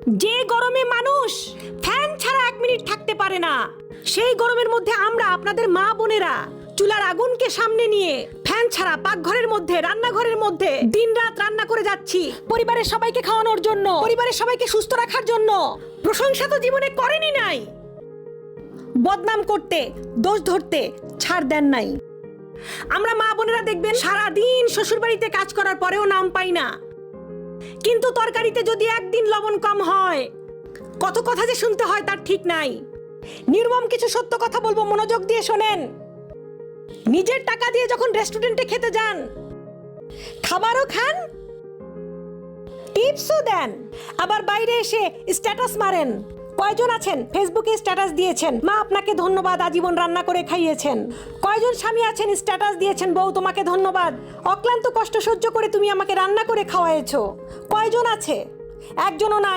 যে গরমে মানুষ ফ্যান ছাড়া 1 মিনিট থাকতে পারে না, সেই গরমের মধ্যে আমরা আপনাদের মা বোনেরা চুলার আগুনকে সামনে নিয়ে ফ্যান ছাড়া পাকঘরের মধ্যে, রান্নাঘরের মধ্যে দিনরাত রান্না করে যাচ্ছি পরিবারের সবাইকে খাওয়ানোর জন্য, পরিবারের সবাইকে সুস্থ রাখার জন্য। প্রশংসা তো জীবনে করেনি নাই, বদনাম করতে, দোষ ধরতে ছাড় দেন নাই। আমরা মা বোনেরা দেখবেন সারাদিন শ্বশুরবাড়িতে কাজ করার পরেও নাম পাই না, কিন্তু তরকারিতে যদি একদিন লবণ কম হয় কত কথা যে শুনতে হয় তার ঠিক নাই। নির্মম কিছু সত্য কথা বলবো, মনোযোগ দিয়ে শোনেন। নিজের টাকা দিয়ে যখন রেস্টুরেন্টে খেতে যান, খাবারও খান, টিপসও দেন, আবার বাইরে এসে স্ট্যাটাস মারেন। কয়জন আছেন ফেসবুকে স্ট্যাটাস দিয়েছেন, মা আপনাকে ধন্যবাদ, আজীবন রান্না করে খাইয়েছেন। কয়জন স্বামী আছেন স্ট্যাটাস দিয়েছেন, বউ তোমাকে ধন্যবাদ, অক্লান্ত কষ্ট সহ্য করে তুমি আমাকে রান্না করে খাওয়াইছো। কয়জন আছে? একজনও নাই।